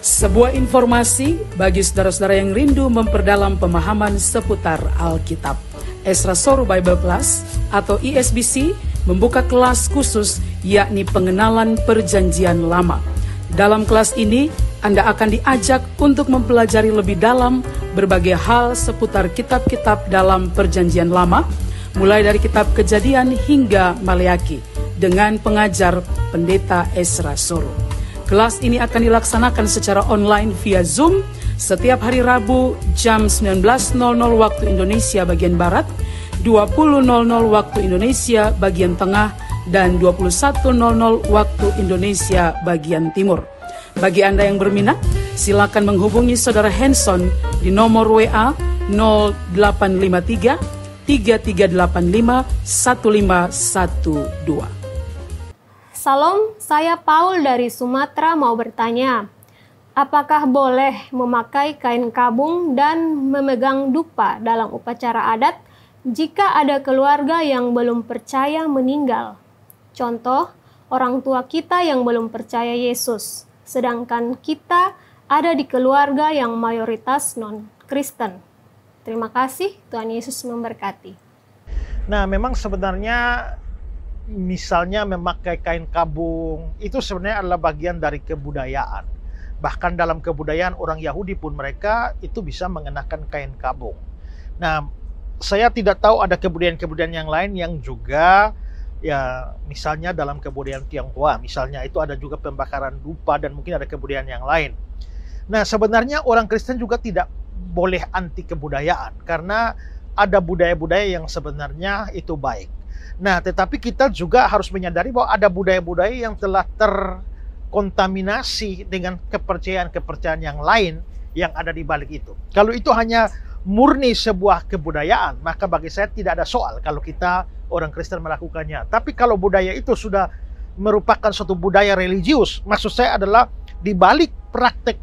Sebuah informasi bagi saudara-saudara yang rindu memperdalam pemahaman seputar Alkitab. Ezra Soru Bible Class atau ESBC membuka kelas khusus yakni pengenalan Perjanjian Lama. Dalam kelas ini, Anda akan diajak untuk mempelajari lebih dalam berbagai hal seputar kitab-kitab dalam Perjanjian Lama, mulai dari kitab Kejadian hingga Maleaki, dengan pengajar Pendeta Ezra Soru. Kelas ini akan dilaksanakan secara online via Zoom setiap hari Rabu jam 19.00 waktu Indonesia bagian Barat, 20.00 waktu Indonesia bagian Tengah, dan 21.00 waktu Indonesia bagian Timur. Bagi Anda yang berminat, silakan menghubungi Saudara Hanson di nomor WA 0853 3385 1512. Salam, saya Paul dari Sumatera mau bertanya, apakah boleh memakai kain kabung dan memegang dupa dalam upacara adat jika ada keluarga yang belum percaya meninggal? Contoh, orang tua kita yang belum percaya Yesus, sedangkan kita ada di keluarga yang mayoritas non-Kristen. Terima kasih, Tuhan Yesus memberkati. Nah, memang sebenarnya misalnya memakai kain kabung itu sebenarnya adalah bagian dari kebudayaan. Bahkan dalam kebudayaan orang Yahudi pun mereka itu bisa mengenakan kain kabung. Nah, saya tidak tahu ada kebudayaan-kebudayaan yang lain yang juga ya misalnya dalam kebudayaan Tionghoa misalnya itu ada juga pembakaran dupa dan mungkin ada kebudayaan yang lain. Nah, sebenarnya orang Kristen juga tidak boleh anti kebudayaan karena ada budaya-budaya yang sebenarnya itu baik. Nah, tetapi kita juga harus menyadari bahwa ada budaya-budaya yang telah terkontaminasi dengan kepercayaan-kepercayaan yang lain yang ada di balik itu. Kalau itu hanya murni sebuah kebudayaan, maka bagi saya tidak ada soal kalau kita orang Kristen melakukannya. Tapi kalau budaya itu sudah merupakan suatu budaya religius, maksud saya adalah di balik praktek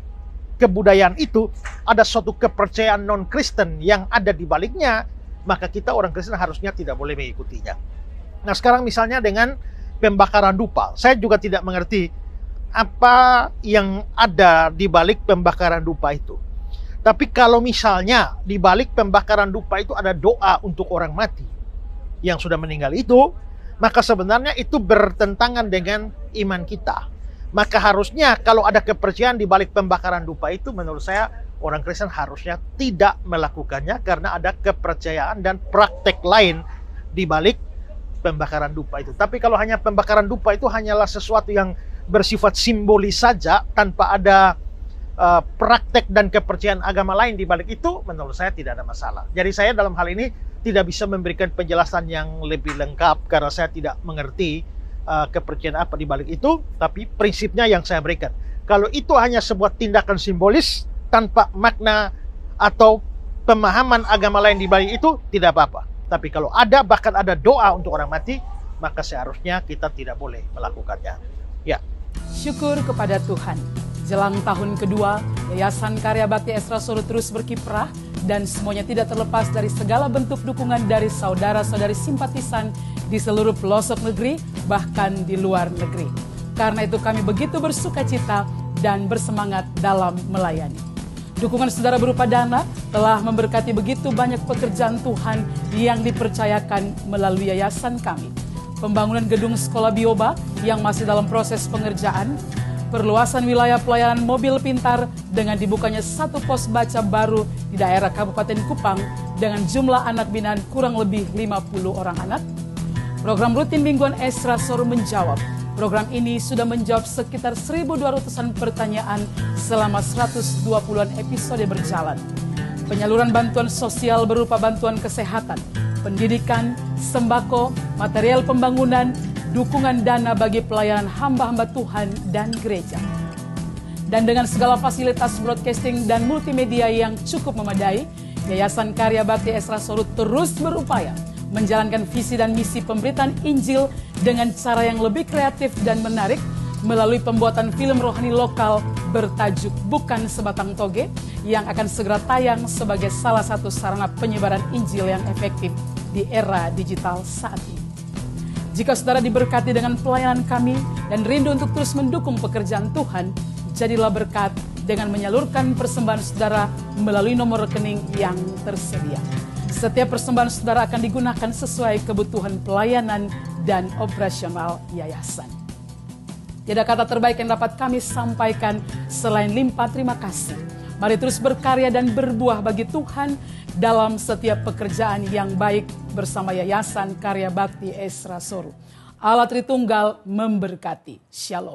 kebudayaan itu ada suatu kepercayaan non-Kristen yang ada di baliknya, maka kita orang Kristen harusnya tidak boleh mengikutinya. Nah, sekarang misalnya dengan pembakaran dupa, saya juga tidak mengerti apa yang ada di balik pembakaran dupa itu. Tapi kalau misalnya di balik pembakaran dupa itu ada doa untuk orang mati yang sudah meninggal itu, maka sebenarnya itu bertentangan dengan iman kita. Maka harusnya kalau ada kepercayaan di balik pembakaran dupa itu, menurut saya orang Kristen harusnya tidak melakukannya karena ada kepercayaan dan praktek lain di balik pembakaran dupa itu. Tapi kalau hanya pembakaran dupa itu hanyalah sesuatu yang bersifat simbolis saja tanpa ada praktek dan kepercayaan agama lain di balik itu, menurut saya tidak ada masalah. Jadi saya dalam hal ini tidak bisa memberikan penjelasan yang lebih lengkap karena saya tidak mengerti kepercayaan apa di balik itu, tapi prinsipnya yang saya berikan. Kalau itu hanya sebuah tindakan simbolis tanpa makna atau pemahaman agama lain di balik itu, tidak apa-apa. Tapi kalau ada, bahkan ada doa untuk orang mati, maka seharusnya kita tidak boleh melakukannya. Ya. Syukur kepada Tuhan. Jelang tahun kedua, Yayasan Karya Bakti Ezra Soru terus berkiprah dan semuanya tidak terlepas dari segala bentuk dukungan dari saudara-saudari simpatisan di seluruh pelosok negeri, bahkan di luar negeri. Karena itu kami begitu bersukacita dan bersemangat dalam melayani. Dukungan saudara berupa dana telah memberkati begitu banyak pekerjaan Tuhan yang dipercayakan melalui yayasan kami. Pembangunan gedung sekolah Bioba yang masih dalam proses pengerjaan, perluasan wilayah pelayanan mobil pintar dengan dibukanya satu pos baca baru di daerah Kabupaten Kupang dengan jumlah anak binaan kurang lebih 50 orang anak. Program rutin mingguan Ezra Soru menjawab. Program ini sudah menjawab sekitar 1.200-an pertanyaan selama 120-an episode berjalan. Penyaluran bantuan sosial berupa bantuan kesehatan, pendidikan, sembako, material pembangunan, dukungan dana bagi pelayanan hamba-hamba Tuhan dan gereja. Dan dengan segala fasilitas broadcasting dan multimedia yang cukup memadai, Yayasan Karya Bakti Ezra Soru terus berupaya menjalankan visi dan misi pemberitaan Injil dengan cara yang lebih kreatif dan menarik melalui pembuatan film rohani lokal bertajuk Bukan Sebatang Toge yang akan segera tayang sebagai salah satu sarana penyebaran Injil yang efektif di era digital saat ini. Jika saudara diberkati dengan pelayanan kami dan rindu untuk terus mendukung pekerjaan Tuhan, jadilah berkat dengan menyalurkan persembahan saudara melalui nomor rekening yang tersedia. Setiap persembahan saudara akan digunakan sesuai kebutuhan pelayanan dan operasional yayasan. Tidak kata terbaik yang dapat kami sampaikan selain limpah terima kasih. Mari terus berkarya dan berbuah bagi Tuhan dalam setiap pekerjaan yang baik bersama Yayasan Karya Bakti Esra Soru. Allah Tritunggal memberkati. Shalom.